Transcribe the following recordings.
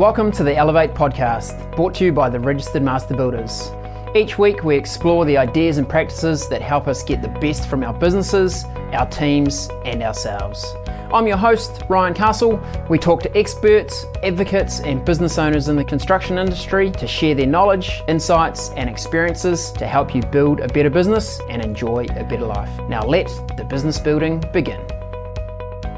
Welcome to the Elevate podcast, brought to you by the Registered Master Builders. Each week we explore the ideas and practices that help us get the best from our businesses, our teams and ourselves. I'm your host, Ryan Castle. We talk to experts, advocates and business owners in the construction industry to share their knowledge, insights and experiences to help you build a better business and enjoy a better life. Now let the business building begin.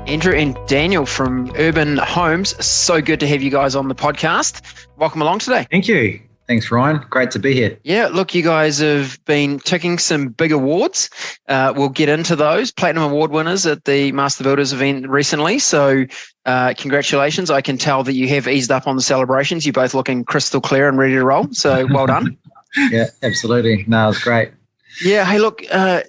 Andrew and Daniel from Urban Homes, so good to have you guys on the podcast. Welcome along today. Thank you. Thanks, Ryan. Great to be here. Yeah, look, you guys have been ticking some big awards. We'll get into those. Platinum Award winners at the Master Builders event recently. So congratulations. I can tell that you have eased up on the celebrations. You're both looking crystal clear and ready to roll. So well done. Yeah, absolutely. No, it's great. Yeah. Hey, look,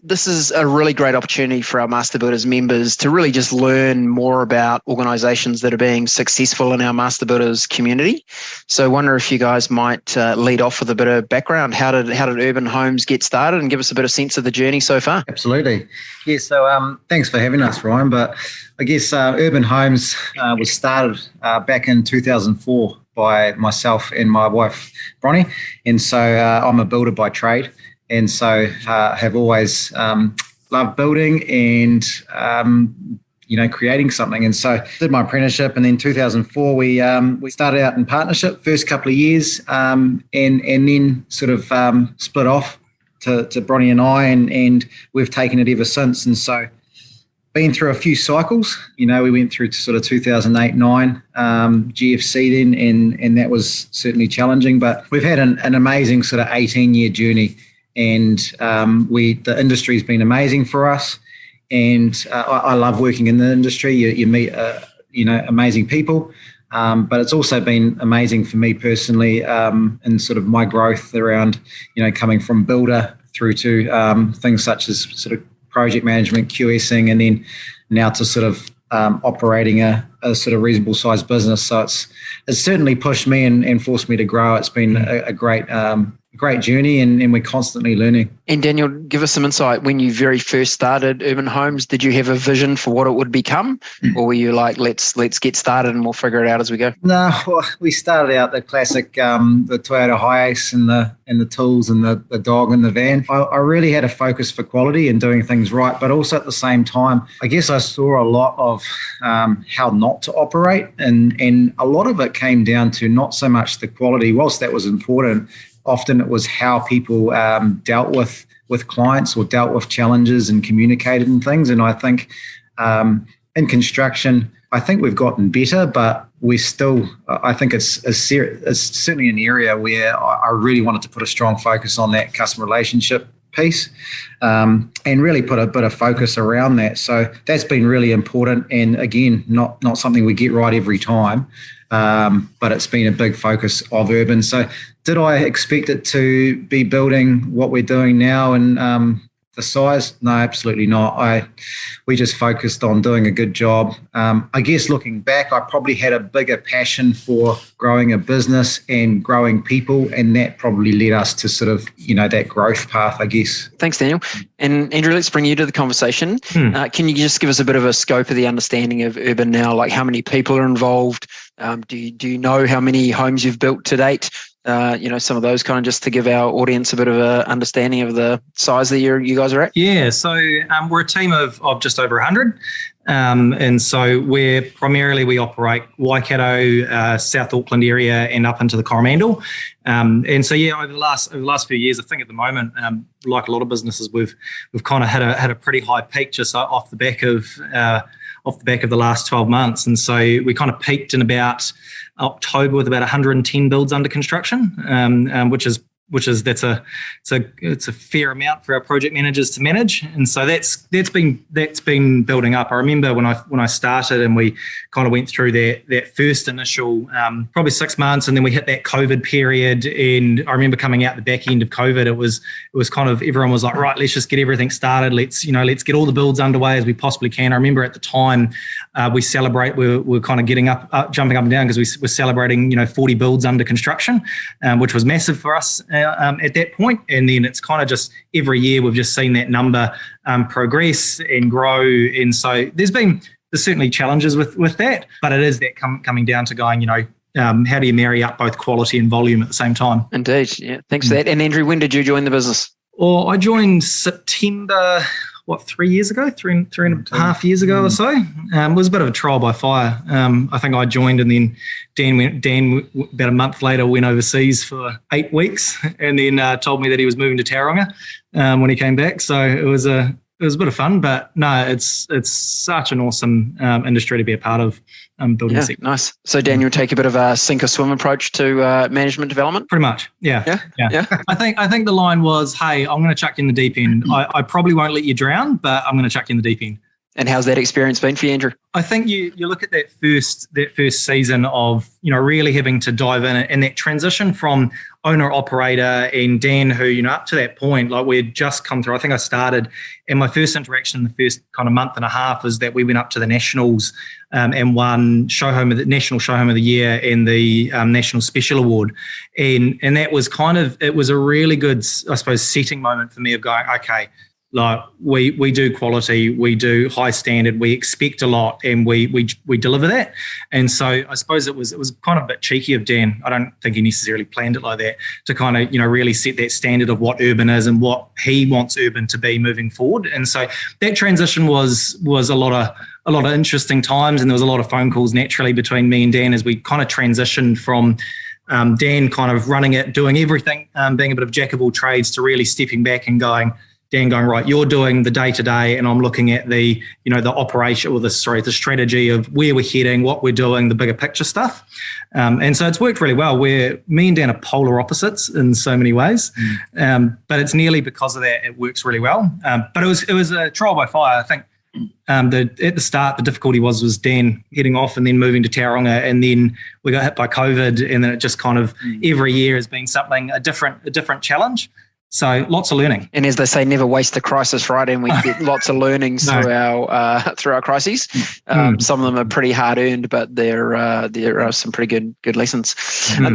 this is a really great opportunity for our Master Builders members to really just learn more about organisations that are being successful in our Master Builders community. So I wonder if you guys might lead off with a bit of background. How did Urban Homes get started and give us a bit of sense of the journey so far? Absolutely. Yeah, so thanks for having us, Ryan. But I guess Urban Homes was started back in 2004 by myself and my wife, Bronnie. And so I'm a builder by trade. And so have always loved building and, creating something. And so did my apprenticeship. And then 2004, we started out in partnership first couple of years and then sort of split off to Bronnie and I, and we've taken it ever since. And so been through a few cycles. We went through to sort of 2008-9 GFC then, and that was certainly challenging. But we've had an amazing sort of 18-year journey. And the industry's been amazing for us, and I love working in the industry. You meet amazing people, but it's also been amazing for me personally in sort of my growth around coming from builder through to things such as sort of project management, QSing, and then now to sort of operating a sort of reasonable sized business. So it's certainly pushed me and forced me to grow. It's been a great journey, and we're constantly learning. And Daniel, give us some insight. When you very first started Urban Homes, did you have a vision for what it would become, or were you like, let's get started and we'll figure it out as we go? No, well, we started out the classic, the Toyota Hiace and the tools and the dog and the van. I really had a focus for quality and doing things right, but also at the same time, I guess I saw a lot of how not to operate, and a lot of it came down to not so much the quality, whilst that was important. Often it was how people dealt with clients or dealt with challenges and communicated and things. And I think in construction, I think we've gotten better, but we still, I think it's certainly an area where I really wanted to put a strong focus on that customer relationship piece and really put a bit of focus around that. So that's been really important. And again, not something we get right every time, but it's been a big focus of Urban. So did I expect it to be building what we're doing now and the size? No, absolutely not. We just focused on doing a good job. I guess looking back, I probably had a bigger passion for growing a business and growing people, and that probably led us to sort of, that growth path, I guess. Thanks, Daniel. And Andrew, let's bring you to the conversation. Can you just give us a bit of a scope of the understanding of Urban now, like how many people are involved? Do you know how many homes you've built to date? Some of those kind of, just to give our audience a bit of a understanding of the size that you guys are at. Yeah, so we're a team of just over 100. And so we operate Waikato, South Auckland area and up into the Coromandel. And so, over the last few years, I think at the moment, like a lot of businesses, we've kind of had a pretty high peak just off the back of the last 12 months. And so we kind of peaked in about October with about 110 builds under construction, which is it's a fair amount for our project managers to manage, and so that's been building up. I remember when I started and we kind of went through that first initial probably 6 months, and then we hit that COVID period. And I remember coming out the back end of COVID, it was kind of, everyone was like, right, let's just get everything started. Let's get all the builds underway as we possibly can. I remember at the time we're kind of getting jumping up and down because we were celebrating 40 builds under construction, which was massive for us. At that point, and then it's kind of just every year we've just seen that number progress and grow, and so there's certainly challenges with that, but it is that coming down to going, how do you marry up both quality and volume at the same time? Indeed, yeah. Thanks for that. And Andrew, when did you join the business? Well, I joined September, 3 years ago, three and a half years ago or so. It was a bit of a trial by fire. I think I joined, and then Dan about a month later went overseas for 8 weeks, and then told me that he was moving to Tauranga when he came back. So it was a bit of fun, but no, it's such an awesome industry to be a part of. Building sector. Nice. So Daniel, take a bit of a sink or swim approach to management development. Pretty much, yeah. I think the line was, "Hey, I'm going to chuck you in the deep end. I probably won't let you drown, but I'm going to chuck you in the deep end." And how's that experience been for you, Andrew? I think you look at that first season of really having to dive in, and that transition from owner operator, and Dan, who up to that point, like we had just come through. I think I started, and my first interaction in the first kind of month and a half is that we went up to the Nationals and won National Show Home of the Year and the National Special Award, and that was it was a really good, I suppose, setting moment for me of going, okay. Like we do quality, we do high standard, we expect a lot, and we deliver that. And so I suppose it was kind of a bit cheeky of Dan. I don't think he necessarily planned it like that, to kind of really set that standard of what urban is and what he wants urban to be moving forward. And so that transition was a lot of interesting times, and there was a lot of phone calls naturally between me and Dan as we kind of transitioned from Dan kind of running it, doing everything, being a bit of jack of all trades, to really stepping back and Dan going, right, you're doing the day-to-day, and I'm looking at the operation, or the strategy of where we're heading, what we're doing, the bigger picture stuff. And so it's worked really well, where me and Dan are polar opposites in so many ways. But it's nearly because of that, it works really well. But it was a trial by fire. I think at the start, the difficulty was Dan heading off and then moving to Tauranga, and then we got hit by COVID, and then it just kind of every year has been a different challenge. So lots of learning. And as they say, never waste a crisis, right? And we get lots of learnings through our crises. Some of them are pretty hard earned, but there are some pretty good lessons.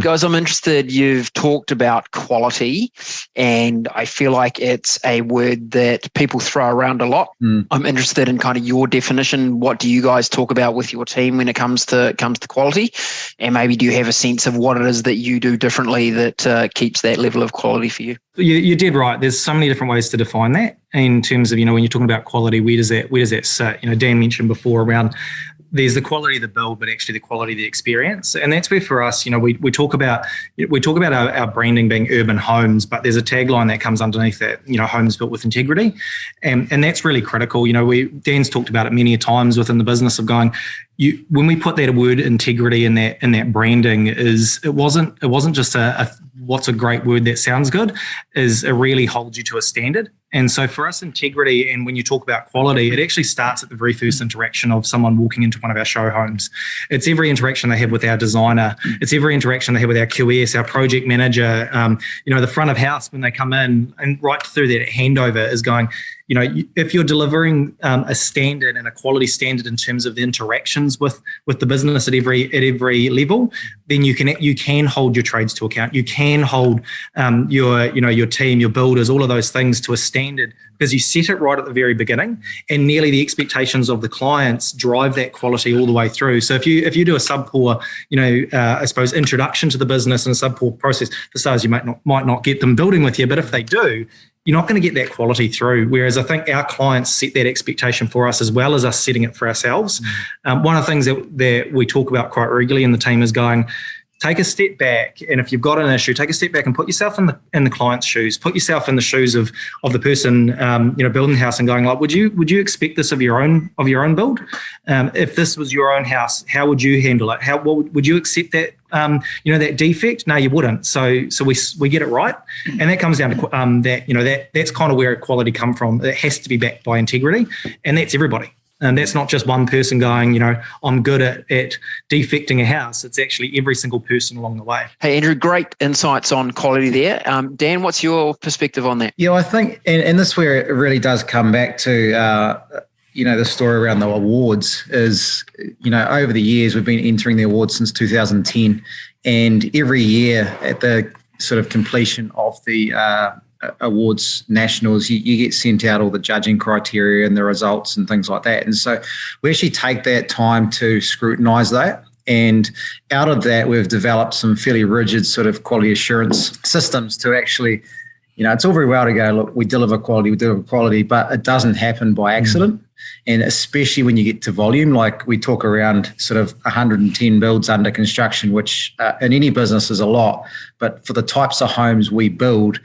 Guys, I'm interested. You've talked about quality, and I feel like it's a word that people throw around a lot. I'm interested in kind of your definition. What do you guys talk about with your team when it comes to quality? And maybe do you have a sense of what it is that you do differently that keeps that level of quality for you? You did right. There's so many different ways to define that in terms of, when you're talking about quality, where does that sit? Dan mentioned before around there's the quality of the build, but actually the quality of the experience. And that's where for us, we talk about our branding being urban homes, but there's a tagline that comes underneath that, homes built with integrity. And that's really critical. Dan's talked about it many times within the business of going, when we put that word integrity in that branding, it wasn't just what's a great word that sounds good, is it really holds you to a standard. And so for us, integrity, and when you talk about quality, it actually starts at the very first interaction of someone walking into one of our show homes. It's every interaction they have with our designer. It's every interaction they have with our QS, our project manager, the front of house when they come in, and right through that handover is going, if you're delivering a standard and a quality standard in terms of the interactions with the business at every level, then you can hold your trades to account. You can hold your team, your builders, all of those things to a standard, because you set it right at the very beginning, and nearly the expectations of the clients drive that quality all the way through. So if you do a subpoor, I suppose, introduction to the business and a subpoor process, for starters, you might not get them building with you, but if they do, you're not going to get that quality through. Whereas I think our clients set that expectation for us, as well as us setting it for ourselves. One of the things that we talk about quite regularly in the team is going, take a step back, and if you've got an issue, take a step back and put yourself in the client's shoes. Put yourself in the shoes of the person building the house, and going like, would you expect this of your own build? If this was your own house, how would you handle it? Would you accept that that defect? No, you wouldn't. So we get it right, and that comes down to that's kind of where quality come from. It has to be backed by integrity, and that's everybody. And that's not just one person going, I'm good at defecting a house. It's actually every single person along the way. Hey, Andrew, great insights on quality there. Dan, what's your perspective on that? Yeah, I think, and this is where it really does come back to, the story around the awards is, over the years, we've been entering the awards since 2010. And every year at the sort of completion of the awards nationals, you get sent out all the judging criteria and the results and things like that. And so we actually take that time to scrutinise that And out of that, we've developed some fairly rigid sort of quality assurance systems to actually, it's all very well to go, look, we deliver quality, but it doesn't happen by accident. And especially when you get to volume, like we talk around sort of 110 builds under construction, which in any business is a lot. But for the types of homes we build,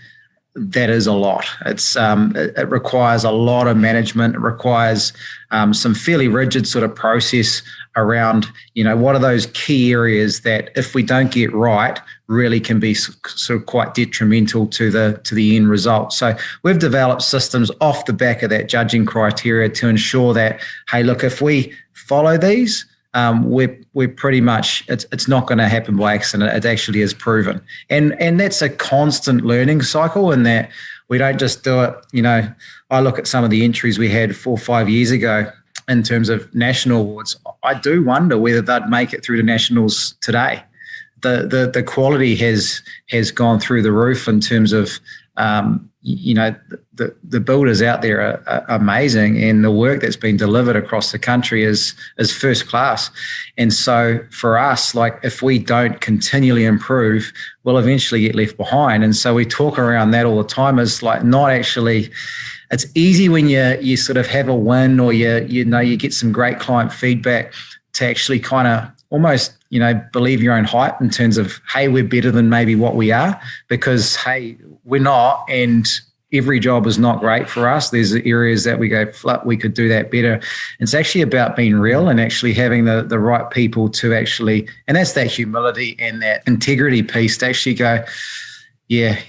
that is a lot. It requires a lot of management. It requires some fairly rigid sort of process around, what are those key areas that if we don't get right, really can be sort of quite detrimental to the end result. So we've developed systems off the back of that judging criteria to ensure that, hey, look, if we follow these, we're pretty much, it's not going to happen by accident. It actually is proven. And that's a constant learning cycle in that we don't just do it. I look at some of the entries we had 4 or 5 years ago in terms of national awards. I do wonder whether they'd make it through to nationals today. The quality has gone through the roof in terms of, the builders out there are amazing, and the work that's been delivered across the country is first class. And so for us, like if we don't continually improve, we'll eventually get left behind. And so we talk around that all the time as like not actually. It's easy when you sort of have a win or you get some great client feedback to actually kind of almost believe your own hype in terms of, hey, we're better than maybe what we are, because hey, we're not, and every job is not great for us. There's areas that we go, we could do that better. It's actually about being real and actually having the right people to actually, and that's that humility and that integrity piece to actually go, yeah,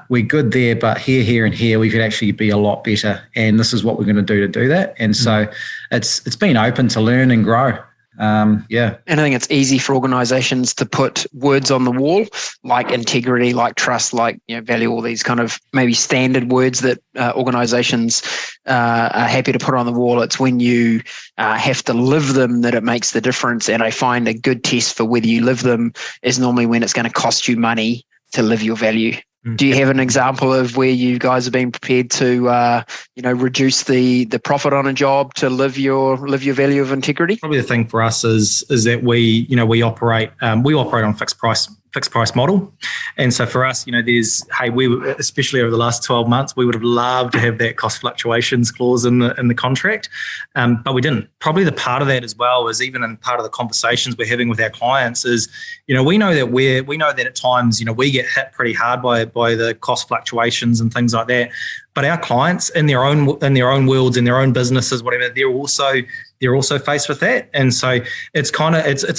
we're good there, but here, and here, we could actually be a lot better. And this is what we're going to do that. And so it's been open to learn and grow. And I think it's easy for organizations to put words on the wall like integrity, like trust, like value, all these kind of maybe standard words that organizations are happy to put on the wall. It's when you have to live them that it makes the difference. And I find a good test for whether you live them is normally when it's going to cost you money to live your value. Do you have an example of where you guys have been prepared to, reduce the profit on a job to live your value of integrity? Probably the thing for us is that we operate on fixed price model. And so for us, we especially over the last 12 months, we would have loved to have that cost fluctuations clause in the contract, but we didn't. Probably the part of that as well is even in part of the conversations we're having with our clients is, we know that at times, we get hit pretty hard by the cost fluctuations and things like that. But our clients in their own worlds, in their own businesses, whatever, they're also faced with that. And so it's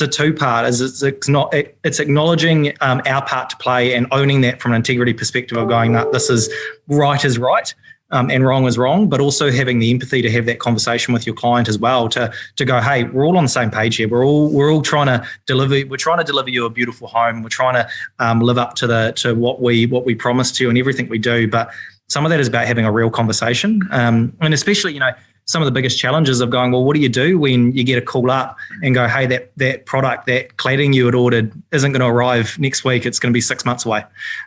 a two-part. It's acknowledging our part to play and owning that from an integrity perspective of going, this is right, and wrong is wrong, but also having the empathy to have that conversation with your client as well to go, hey, we're all on the same page here. We're all trying to deliver. We're trying to deliver you a beautiful home. We're trying to live up to what we promised to and everything we do. But some of that is about having a real conversation, and especially some of the biggest challenges of going, well, what do you do when you get a call up and go, hey, that product, that cladding you had ordered isn't going to arrive next week. It's going to be 6 months away.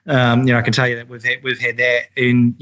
I can tell you that we've had that, and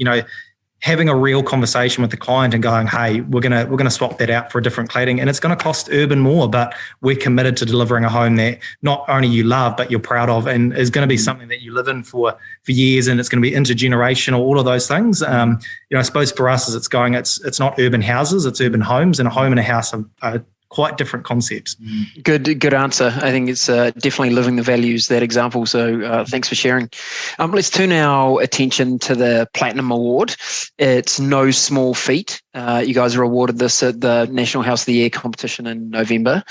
having a real conversation with the client and going, hey, we're gonna swap that out for a different cladding, and it's going to cost Urban more, but we're committed to delivering a home that not only you love but you're proud of, and is going to be something that you live in for years, and it's going to be intergenerational. All of those things. I suppose for us, as it's not urban houses, it's urban homes, and a home and a house are quite different concepts. Good answer. I think it's definitely living the values, that example. So thanks for sharing. Let's turn our attention to the Platinum Award. It's no small feat. You guys are awarded this at the National House of the Year competition in November.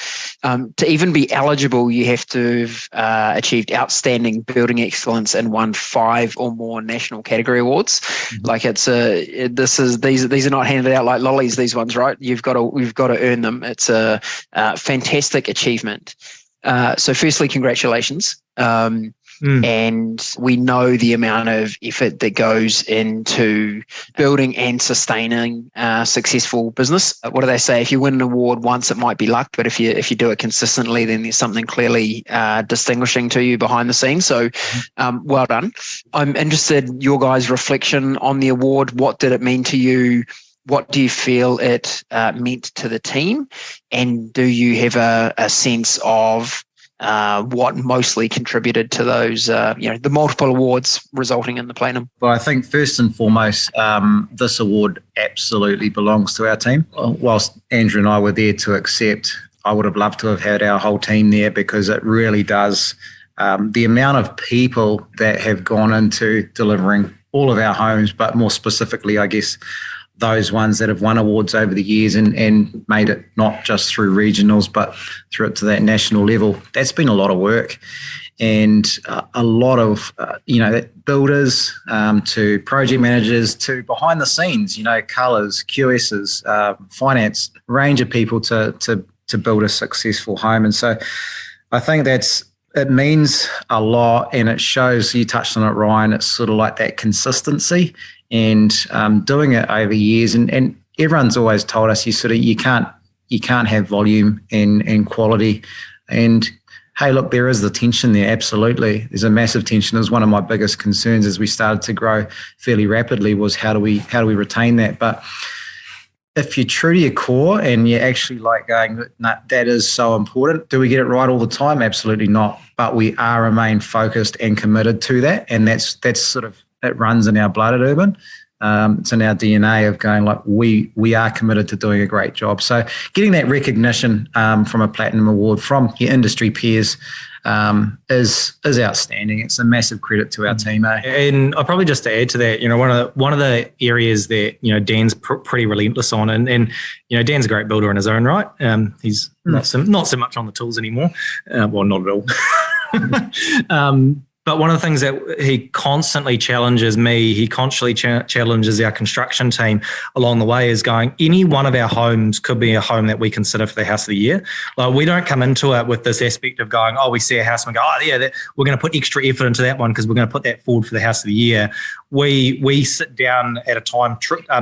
To even be eligible, you have to have achieved outstanding building excellence and won 5 or more national category awards. Mm-hmm. Like these are not handed out like lollies, these ones, right? We've got to earn them. It's a fantastic achievement. So firstly, congratulations. And we know the amount of effort that goes into building and sustaining a successful business. What do they say? If you win an award once, it might be luck, but if you do it consistently, then there's something clearly distinguishing to you behind the scenes. So well done. I'm interested in your guys' reflection on the award. What did it mean to you? What do you feel it meant to the team? And do you have a sense of what mostly contributed to those, the multiple awards resulting in the platinum? Well, I think first and foremost, this award absolutely belongs to our team. Whilst Andrew and I were there to accept, I would have loved to have had our whole team there, because it really does. The amount of people that have gone into delivering all of our homes, but more specifically, I guess, those ones that have won awards over the years and made it not just through regionals, but through it to that national level. That's been a lot of work, and a lot of, builders to project managers to behind the scenes, colours, QSs, finance, range of people to build a successful home. And so I think it means a lot, and it shows, you touched on it, Ryan, it's sort of like that consistency and doing it over years. And everyone's always told us you can't have volume and quality. And hey, look, there is the tension there. Absolutely. There's a massive tension. It was one of my biggest concerns as we started to grow fairly rapidly, was how do we retain that? But if you're true to your core and you're actually like going, nah, that is so important. Do we get it right all the time? Absolutely not. But we remain focused and committed to that. And that's sort of, it runs in our blood at Urban. It's in our DNA of going like, we are committed to doing a great job. So getting that recognition from a Platinum Award from your industry peers is outstanding. It's a massive credit to our team. And I'll probably just to add to that, one of the areas that Dan's pretty relentless on, and Dan's a great builder in his own right. He's not so much on the tools anymore. Well, not at all. But one of the things that he constantly challenges me, he constantly challenges our construction team along the way, is going, any one of our homes could be a home that we consider for the house of the year. Like, we don't come into it with this aspect of going, we see a house and we go, we're going to put extra effort into that one because we're going to put that forward for the house of the year. We sit down at a time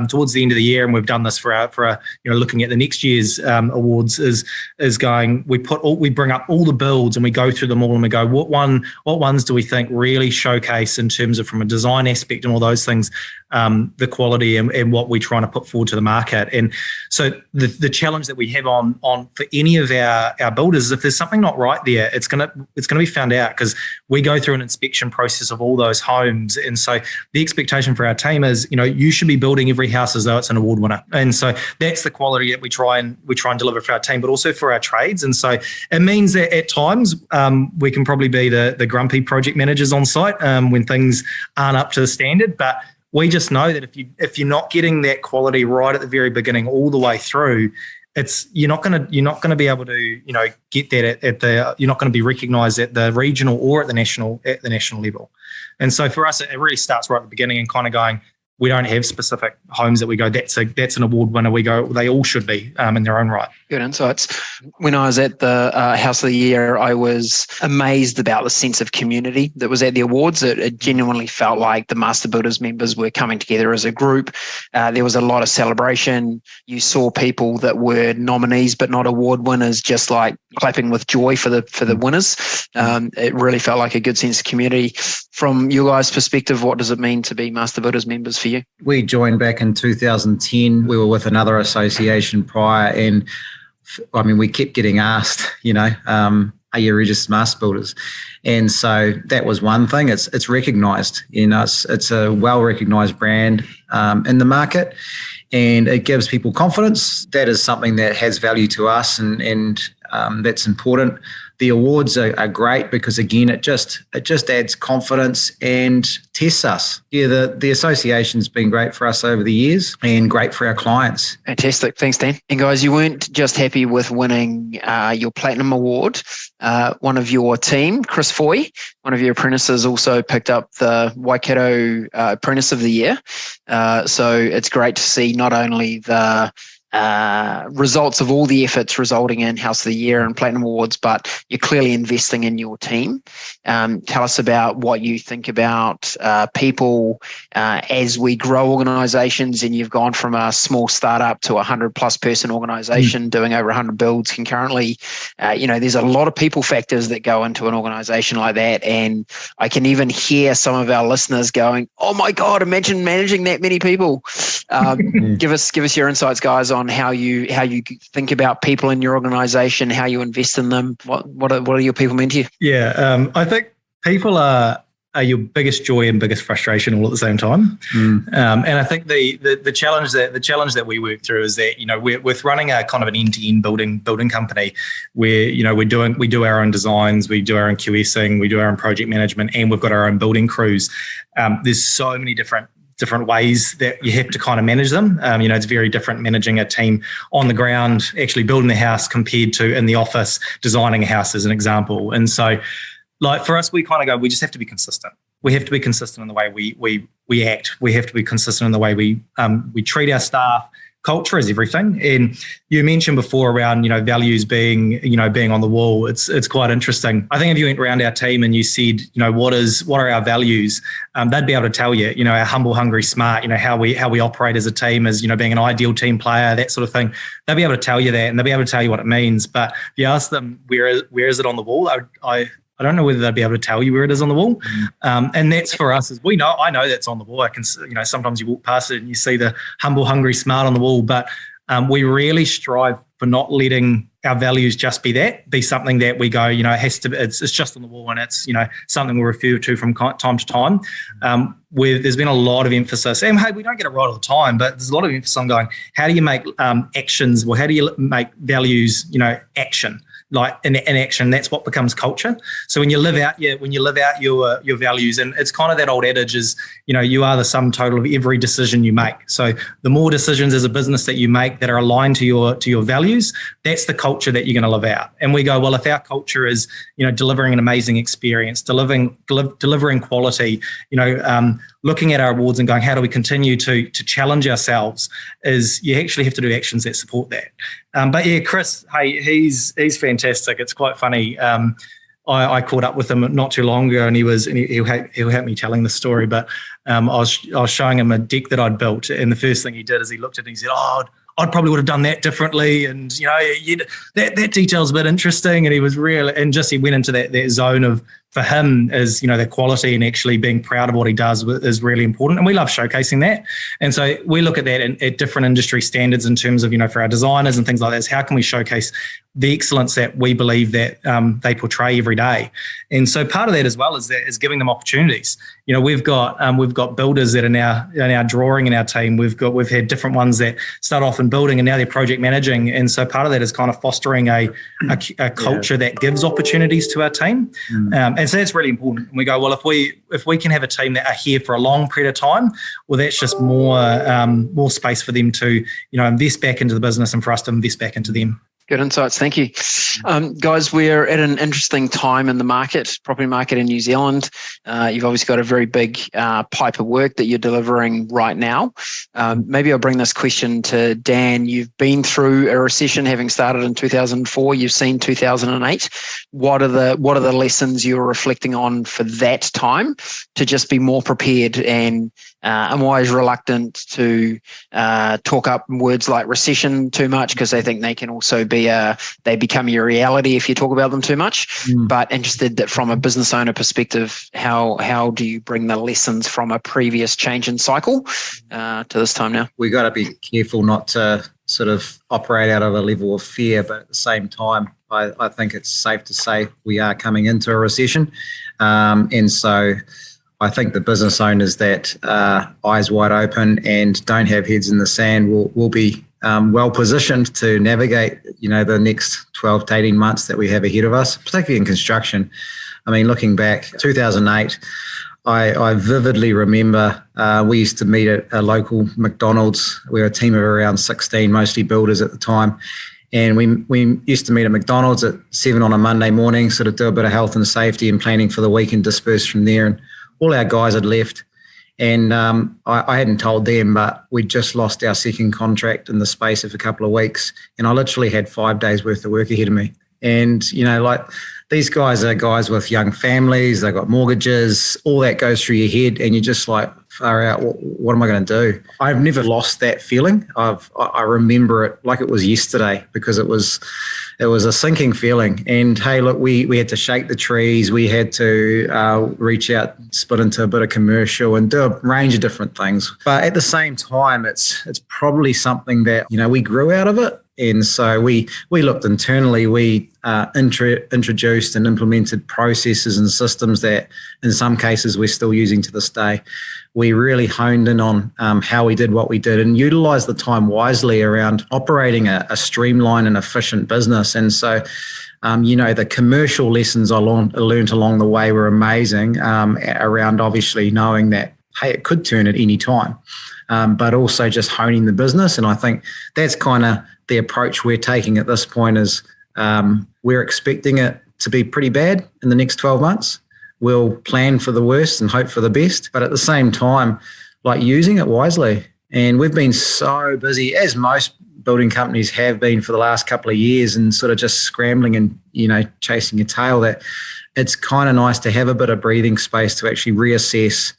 towards the end of the year, and we've done this for looking at the next year's awards, is going, we bring up all the builds and we go through them all and we go, what ones do we think really showcase in terms of, from a design aspect and all those things, the quality and what we're trying to put forward to the market. And so the challenge that we have on for any of our builders is, if there's something not right there, it's gonna be found out, because we go through an inspection process of all those homes. And so the expectation for our team is, you should be building every house as though it's an award winner. And so that's the quality that we try and deliver for our team, but also for our trades. And so it means that at times we can probably be the grumpy project managers on site when things aren't up to the standard. But we just know that if you're not getting that quality right at the very beginning all the way through, you're not going to be able to get that you're not going to be recognised at the regional or at the national level. And so for us, it really starts right at the beginning and kind of going, we don't have specific homes that we go, that's an award winner. We go, they all should be in their own right. Good insights. When I was at the House of the Year, I was amazed about the sense of community that was at the awards. It genuinely felt like the Master Builders members were coming together as a group. There was a lot of celebration. You saw people that were nominees but not award winners just like clapping with joy for the winners. It really felt like a good sense of community. From your guys' perspective, what does it mean to be Master Builders members for you? We joined back in 2010. We were with another association prior, and we kept getting asked, are you registered Master Builders? And so that was one thing. It's recognised. It's a well-recognised brand in the market, and it gives people confidence. That is something that has value to us, and that's important. The awards are great because, again, it just adds confidence and tests us. Yeah, the association's been great for us over the years and great for our clients. Fantastic. Thanks, Dan. And guys, you weren't just happy with winning your Platinum Award. One of your team, Chris Foy, one of your apprentices, also picked up the Waikato Apprentice of the Year. So it's great to see not only the results of all the efforts resulting in House of the Year and Platinum Awards, but you're clearly investing in your team. Tell us about what you think about people as we grow organisations, and you've gone from a small startup to a 100+ person organisation doing over 100 builds concurrently. There's a lot of people factors that go into an organisation like that, and I can even hear some of our listeners going, "Oh my God, imagine managing that many people." Give us your insights, guys, on on how you think about people in your organisation, how you invest in them? What are your people mean to you? Yeah, I think people are your biggest joy and biggest frustration all at the same time. And I think the challenge that we work through is that, we're running a kind of an end-to-end building company where, we do our own designs, we do our own QSing, we do our own project management, and we've got our own building crews. There's so many different ways that you have to kind of manage them. It's very different managing a team on the ground, actually building the house, compared to in the office designing a house, as an example. And so, like, for us, we kind of go, we just have to be consistent. We have to be consistent in the way we act. We have to be consistent in the way we treat our staff. Culture is everything. And you mentioned before around, values being on the wall. It's quite interesting. I think if you went around our team and you said, what are our values? They'd be able to tell you, our humble, hungry, smart, how we operate as a team, as, being an ideal team player, that sort of thing. They'll be able to tell you that, and they'll be able to tell you what it means. But if you ask them, where is it on the wall? I don't know whether they'd be able to tell you where it is on the wall. And that's for us, I know that's on the wall. I can, sometimes you walk past it and you see the humble, hungry, smart on the wall, but we really strive for not letting our values just be something that we go, it's just on the wall, and it's, something we refer to from time to time. Where there's been a lot of emphasis, and hey, we don't get it right all the time, but there's a lot of emphasis on going, how do you make actions, how do you make values, action? Like in action, that's what becomes culture. So when you live out your values, and it's kind of that old adage is, you are the sum total of every decision you make. So the more decisions as a business that you make that are aligned to your values, that's the culture that you're going to live out. And we go, well, if our culture is, delivering an amazing experience, delivering quality, looking at our awards and going, how do we continue to challenge ourselves? Is you actually have to do actions that support that. But yeah, Chris, hey, he's fantastic. It's quite funny. I caught up with him not too long ago, and he'll help me telling the story. But I was showing him a deck that I'd built, and the first thing he did is he looked at it and he said, "Oh, I'd probably would have done that differently, and that detail's a bit interesting." And he was really, and just he went into that zone of, for him, is the quality and actually being proud of what he does is really important, and we love showcasing that. And so we look at that at different industry standards in terms of for our designers and things like that. Is how can we showcase the excellence that we believe that they portray every day? And so part of that as well is giving them opportunities. We've got builders that are now drawing in our team. We've had different ones that start off in building and now they're project managing. And so part of that is kind of fostering a culture that gives opportunities to our team. And so that's really important. And we go, well, if we can have a team that are here for a long period of time, well, that's just more space for them to invest back into the business and for us to invest back into them. Good insights. Thank you. Guys, we're at an interesting time in the property market in New Zealand. You've obviously got a very big pipe of work that you're delivering right now. Maybe I'll bring this question to Dan. You've been through a recession, having started in 2004. You've seen 2008. What are the lessons you're reflecting on for that time to just be more prepared, and I'm always reluctant to talk up words like recession too much, because I think they can also be they become your reality if you talk about them too much. But interested that from a business owner perspective, how do you bring the lessons from a previous change in cycle to this time now? We got to be careful not to sort of operate out of a level of fear, but at the same time, I think it's safe to say we are coming into a recession, and so I think the business owners that are eyes wide open and don't have heads in the sand will be well positioned to navigate, the next 12 to 18 months that we have ahead of us, particularly in construction. I mean, looking back, 2008, I vividly remember we used to meet at a local McDonald's. We were a team of around 16, mostly builders at the time. And we used to meet at McDonald's at 7 on a Monday morning, sort of do a bit of health and safety and planning for the week and disperse from there. And all our guys had left. And I hadn't told them, but we'd just lost our second contract in the space of a couple of weeks. And I literally had 5 days worth of work ahead of me. And, these guys are guys with young families, they've got mortgages, all that goes through your head, and you're just like, far out, what am I going to do? I've never lost that feeling. I remember it like it was yesterday, because it was a sinking feeling. And hey, look, we had to shake the trees. We had to reach out, split into a bit of commercial and do a range of different things. But at the same time, it's probably something that, we grew out of it. And so we looked internally, we introduced and implemented processes and systems that in some cases we're still using to this day. We really honed in on how we did what we did and utilized the time wisely around operating a streamlined and efficient business. And so, the commercial lessons I learned along the way were amazing, around obviously knowing that, hey, it could turn at any time, but also just honing the business. And I think that's kind of the approach we're taking at this point is we're expecting it to be pretty bad in the next 12 months. We'll plan for the worst and hope for the best, but at the same time, like using it wisely. And we've been so busy, as most building companies have been for the last couple of years, and sort of just scrambling and, chasing your tail, that it's kind of nice to have a bit of breathing space to actually reassess,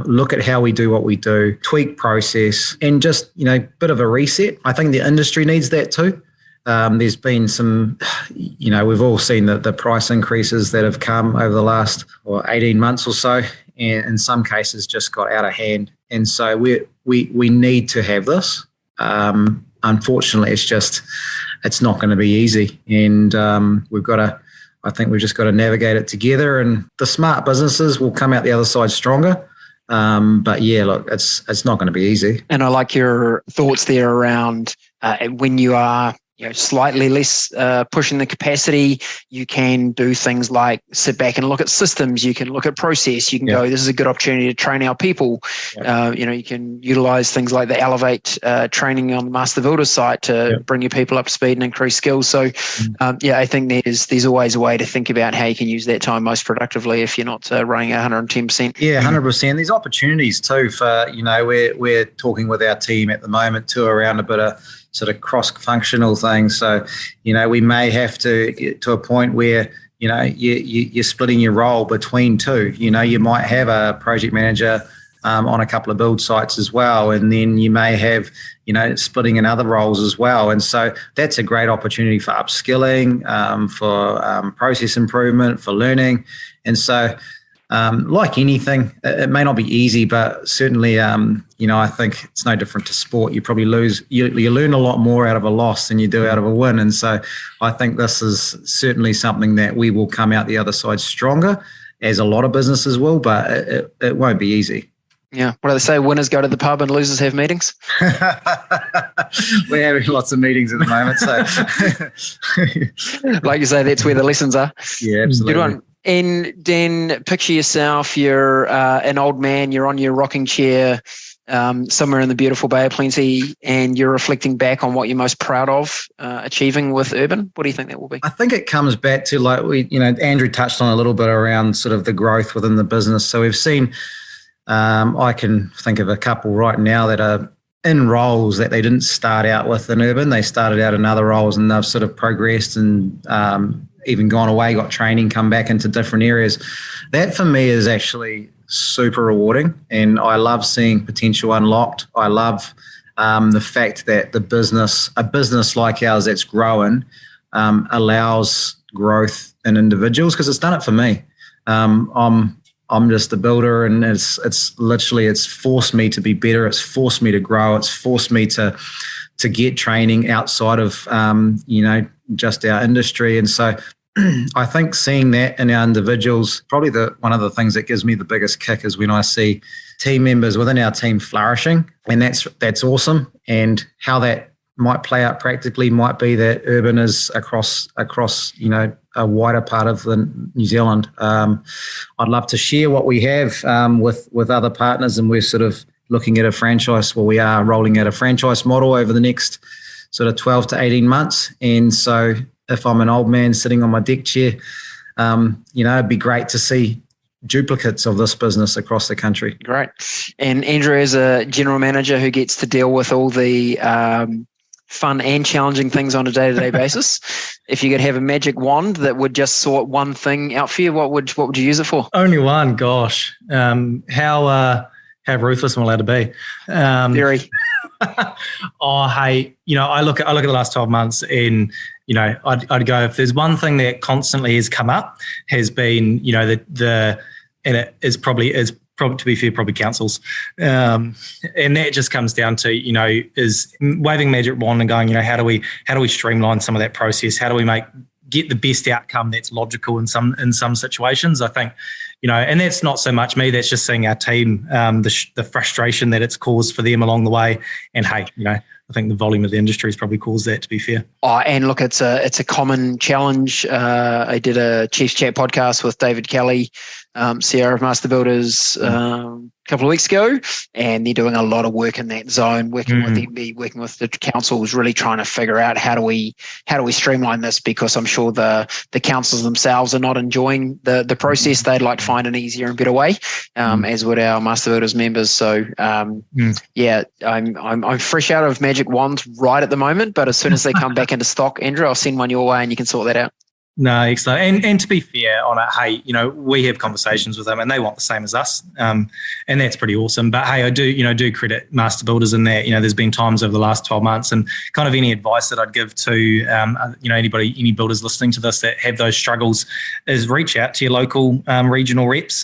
look at how we do what we do, tweak process, and just, bit of a reset. I think the industry needs that too. There's been some, we've all seen the price increases that have come over the last 18 months or so, and in some cases just got out of hand. And so we need to have this. Unfortunately, it's not going to be easy. And I think we've just got to navigate it together, and the smart businesses will come out the other side stronger. But yeah, look, it's not going to be easy. And I like your thoughts there around when you are slightly less pushing the capacity, you can do things like sit back and look at systems. You can look at process. You can go, this is a good opportunity to train our people. You can utilize things like the Elevate training on the Master Builder site to bring your people up to speed and increase skills. So I think there's always a way to think about how you can use that time most productively if you're not running 110%. Yeah, 100%. There's opportunities too for, we're talking with our team at the moment too around a bit of sort of cross-functional things. So, we may have to get to a point where, you're splitting your role between two. You might have a project manager on a couple of build sites as well, and then you may have, splitting in other roles as well. And so that's a great opportunity for upskilling, for process improvement, for learning. And so, like anything, it may not be easy, but certainly, I think it's no different to sport. You probably you learn a lot more out of a loss than you do out of a win. And so I think this is certainly something that we will come out the other side stronger, as a lot of businesses will, but it won't be easy. Yeah. What do they say? Winners go to the pub and losers have meetings? We're having lots of meetings at the moment. So, like you say, that's where the lessons are. Yeah, absolutely. Good one. And Dan, picture yourself, you're an old man, you're on your rocking chair somewhere in the beautiful Bay of Plenty, and you're reflecting back on what you're most proud of achieving with Urban. What do you think that will be? I think it comes back to, like Andrew touched on a little bit around sort of the growth within the business. So we've seen, I can think of a couple right now that are in roles that they didn't start out with in Urban. They started out in other roles, and they've sort of progressed and even gone away, got training, come back into different areas. That for me is actually super rewarding, and I love seeing potential unlocked. I love the fact that a business like ours that's growing allows growth in individuals, because it's done it for me. I'm just a builder, and it's forced me to be better. It's forced me to grow. It's forced me to get training outside of just our industry. And so I think seeing that in our individuals, probably one of the things that gives me the biggest kick is when I see team members within our team flourishing, and that's awesome. And how that might play out practically might be that Urban is across a wider part of New Zealand. I'd love to share what we have with other partners, and we're sort of looking at a franchise. Well, we are rolling out a franchise model over the next sort of 12 to 18 months. And so if I'm an old man sitting on my deck chair, it'd be great to see duplicates of this business across the country. Great. And Andrew, as a general manager who gets to deal with all the fun and challenging things on a day-to-day basis. If you could have a magic wand that would just sort one thing out for you, what would you use it for? Only one. Gosh, how ruthless am I allowed to be? Very. Hey, I look at the last 12 months, and I'd go, if there's one thing that constantly has come up, has been and it is probably to be fair, probably councils, and that just comes down to is waving magic wand and going, how do we streamline some of that process? How do we get the best outcome that's logical in some situations? I think and that's not so much me. That's just seeing our team, the frustration that it's caused for them along the way. And hey, I think the volume of the industry has probably caused that, to be fair. Oh, and look, it's a common challenge. I did a Chiefs Chat podcast with David Kelly, CEO of Master Builders, a couple of weeks ago, and they're doing a lot of work in that zone, working with MB, working with the councils, really trying to figure out how do we streamline this, because I'm sure the councils themselves are not enjoying the process. They'd like to find an easier and better way, as would our Master Builders members. So yeah, I'm fresh out of magic wands right at the moment, but as soon as they come back into stock, Andrew, I'll send one your way and you can sort that out. No, excellent. And to be fair on it, hey, we have conversations with them and they want the same as us. And that's pretty awesome. But hey, I do credit Master Builders in that, there's been times over the last 12 months, and kind of any advice that I'd give to, any builders listening to this that have those struggles is reach out to your local regional reps.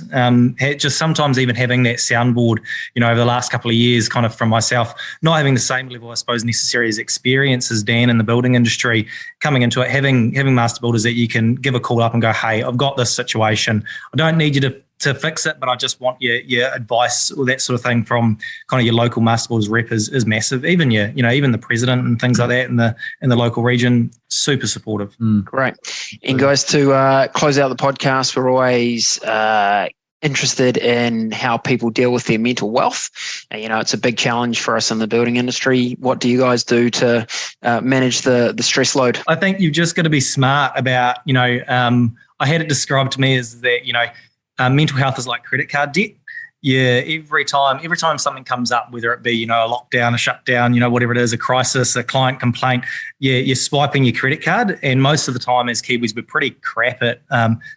Just sometimes even having that soundboard, over the last couple of years, kind of from myself, not having the same level, I suppose, necessary as experience as Dan in the building industry, coming into it, having Master Builders that you can give a call up and go, hey, I've got this situation. I don't need you to fix it, but I just want your advice or that sort of thing from kind of your local Master Builders rep is massive. Even even the president and things like that in the local region, super supportive. Great. And guys, to close out the podcast, we're always interested in how people deal with their mental wealth. It's a big challenge for us in the building industry. What do you guys do to manage the stress load? I think you've just got to be smart about, I had it described to me as that, mental health is like credit card debt. Yeah, every time something comes up, whether it be, a lockdown, a shutdown, whatever it is, a crisis, a client complaint, you're swiping your credit card. And most of the time as Kiwis, we're pretty crap at,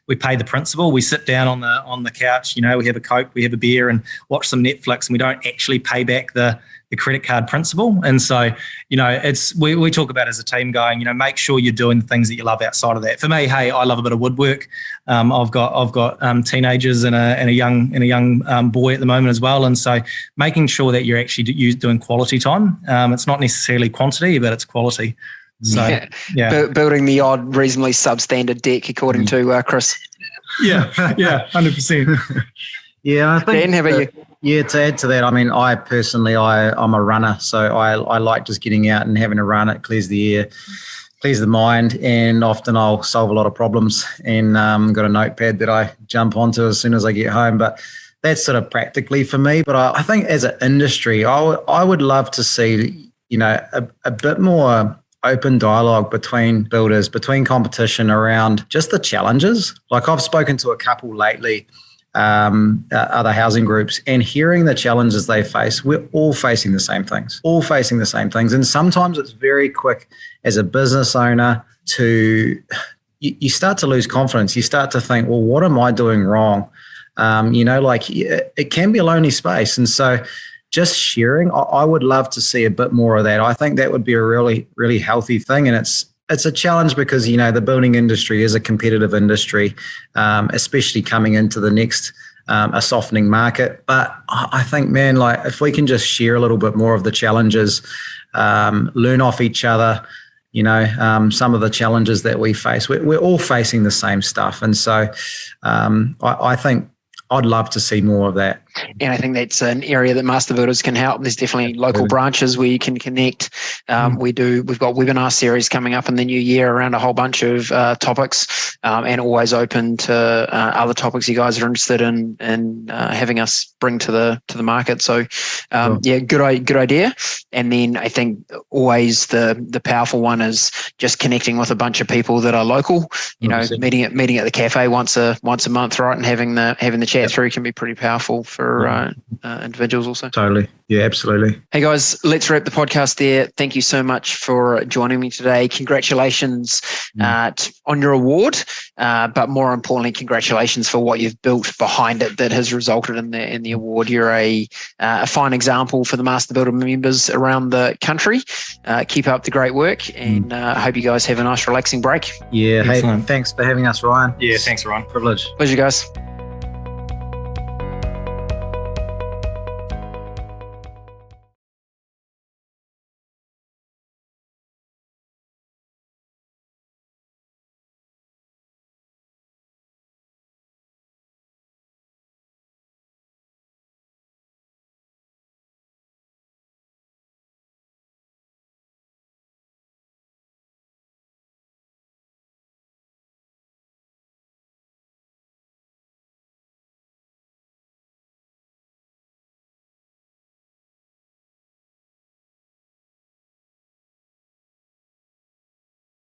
we pay the principal. We sit down on the couch, we have a Coke, we have a beer and watch some Netflix, and we don't actually pay back the credit card principal. And so, we talk about as a team going, make sure you're doing the things that you love outside of that. For me, hey, I love a bit of woodwork. I've got teenagers and a young boy at the moment as well. And so making sure that you're actually doing quality time. It's not necessarily quantity, but it's quality. So building the odd reasonably substandard deck, according to Chris. Yeah, 100%. Yeah, I think. Dan, how about you? Yeah, to add to that, I mean, I personally, I'm a runner, so I like just getting out and having a run. It clears the air, clears the mind, and often I'll solve a lot of problems, and got a notepad that I jump onto as soon as I get home. But that's sort of practically for me. But I think as an industry, I would love to see, a bit more open dialogue between builders, between competition around just the challenges. Like I've spoken to a couple lately, other housing groups, and hearing the challenges they face. We're all facing the same things, and sometimes it's very quick as a business owner to you start to lose confidence. You start to think, well, what am I doing wrong? It can be a lonely space. And so just sharing, I would love to see a bit more of that. I think that would be a really, really healthy thing. And it's a challenge because, the building industry is a competitive industry, especially coming into the next, a softening market. But I think, man, like if we can just share a little bit more of the challenges, learn off each other, some of the challenges that we face, we're all facing the same stuff. And so I think I'd love to see more of that. And I think that's an area that Master Builders can help. There's definitely local branches where you can connect. We've got webinar series coming up in the new year around a whole bunch of topics, and always open to other topics you guys are interested in having us bring to the market. So good idea. And then I think always the powerful one is just connecting with a bunch of people that are local. Meeting at the cafe once a month, right, and having the chat through can be pretty powerful for for individuals also. Totally. Yeah, absolutely. Hey guys, let's wrap the podcast there. Thank you so much for joining me today. Congratulations on your award, but more importantly, congratulations for what you've built behind it that has resulted in the award. You're a fine example for the Master Builder members around the country. Keep up the great work, and I hope you guys have a nice relaxing break. Yeah. Excellent. Hey, thanks for having us, Ryan. Yeah, thanks, Ryan. Privilege. Pleasure, guys.